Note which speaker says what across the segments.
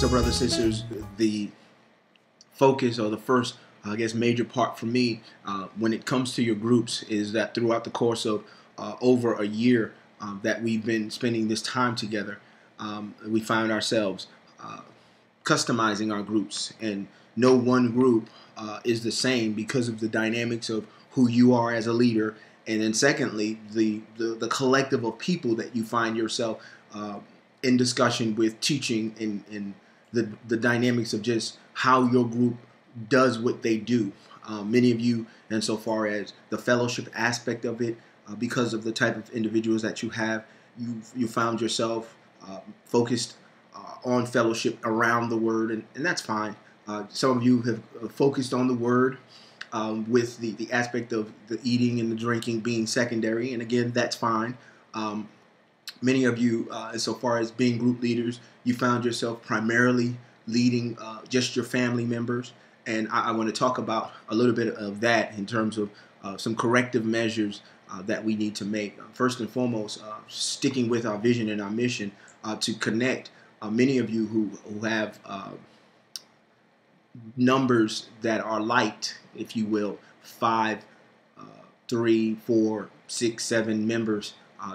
Speaker 1: So, brothers and sisters, the focus or the first, I guess, major part for me when it comes to your groups is that throughout the course of over a year that we've been spending this time together, we found ourselves customizing our groups, and no one group is the same because of the dynamics of who you are as a leader, and then secondly, the collective of people that you find yourself in discussion with, teaching, and the dynamics of just how your group does what they do. Many of you, insofar as the fellowship aspect of it, because of the type of individuals that you have, you found yourself focused on fellowship around the word, and that's fine. Some of you have focused on the word with the aspect of the eating and the drinking being secondary, and again, that's fine. Many of you, insofar as being group leaders, you found yourself primarily leading just your family members, and I want to talk about a little bit of that in terms of some corrective measures that we need to make. First and foremost, sticking with our vision and our mission to connect many of you who have numbers that are light, if you will, 5, 3, 4, 6, 7 members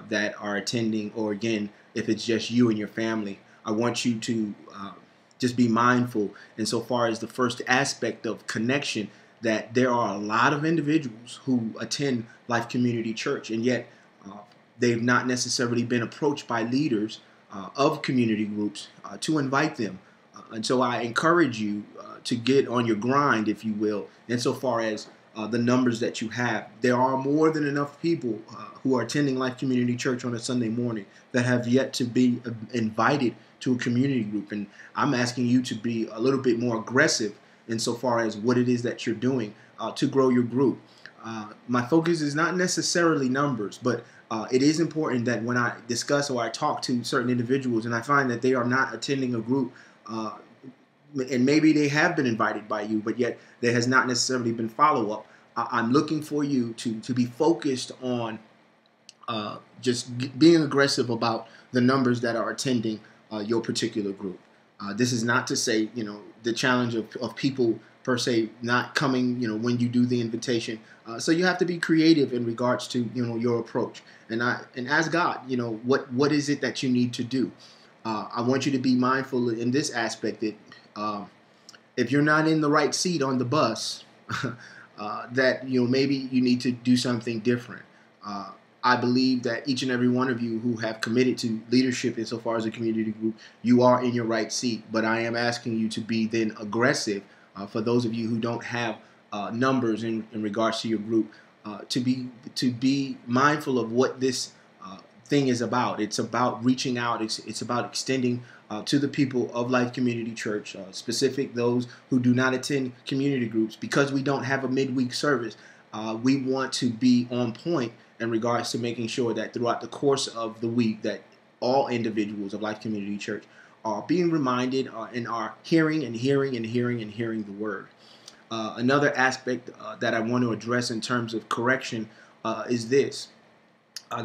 Speaker 1: that are attending, or again, if it's just you and your family. I want you to just be mindful insofar as the first aspect of connection, that there are a lot of individuals who attend Life Community Church, and yet they've not necessarily been approached by leaders of community groups to invite them. And so I encourage you to get on your grind, if you will, insofar as the numbers that you have. There are more than enough people who are attending Life Community Church on a Sunday morning that have yet to be invited to a community group. And I'm asking you to be a little bit more aggressive insofar as what it is that you're doing to grow your group. My focus is not necessarily numbers, but it is important that when I discuss or I talk to certain individuals and I find that they are not attending a group, and maybe they have been invited by you, but yet there has not necessarily been follow-up, I'm looking for you to be focused on just being aggressive about the numbers that are attending your particular group. This is not to say, the challenge of people per se not coming, when you do the invitation. So you have to be creative in regards to, your approach. And ask God, what is it that you need to do? I want you to be mindful in this aspect that if you're not in the right seat on the bus, that maybe you need to do something different. I believe that each and every one of you who have committed to leadership insofar as a community group, you are in your right seat. But I am asking you to be then aggressive for those of you who don't have numbers in regards to your group, to be mindful of what this thing is about. It's about reaching out. It's about extending to the people of Life Community Church, specific those who do not attend community groups, because we don't have a midweek service. We want to be on point in regards to making sure that throughout the course of the week that all individuals of Life Community Church are being reminded and are hearing the word. Another aspect that I want to address in terms of correction is this,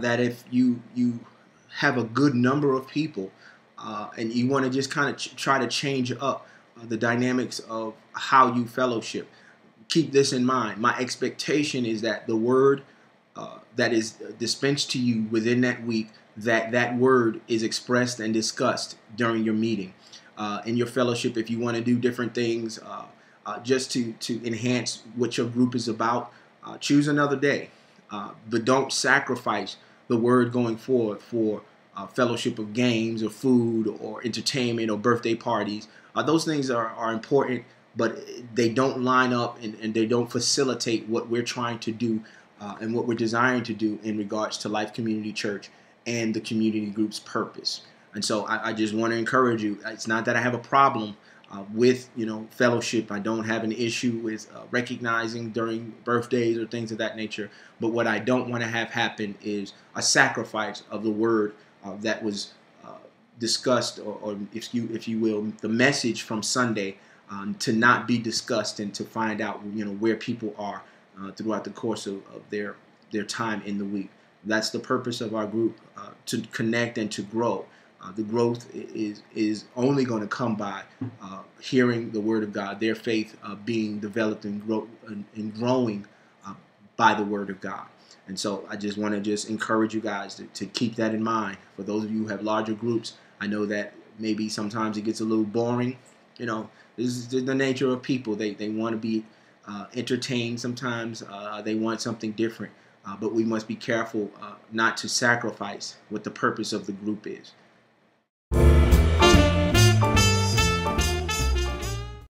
Speaker 1: that if you have a good number of people and you want to just kind of try to change up the dynamics of how you fellowship, keep this in mind. My expectation is that the word that is dispensed to you within that week, that word is expressed and discussed during your meeting. In your fellowship, if you want to do different things just to enhance what your group is about, choose another day. But don't sacrifice the word going forward for fellowship of games or food or entertainment or birthday parties. Those things are important, but they don't line up and they don't facilitate what we're trying to do and what we're desiring to do in regards to Life Community Church and the community group's purpose. And so I just want to encourage you. It's not that I have a problem with fellowship. I don't have an issue with recognizing during birthdays or things of that nature. But what I don't want to have happen is a sacrifice of the word that was discussed, or if you will, the message from Sunday to not be discussed and to find out where people are throughout the course of their time in the week. That's the purpose of our group, to connect and to grow. The growth is only going to come by hearing the Word of God, their faith being developed and growing by the Word of God. And so I just want to just encourage you guys to keep that in mind. For those of you who have larger groups, I know that maybe sometimes it gets a little boring. You know, this is the nature of people. They want to be entertained sometimes. They want something different. But we must be careful not to sacrifice what the purpose of the group is.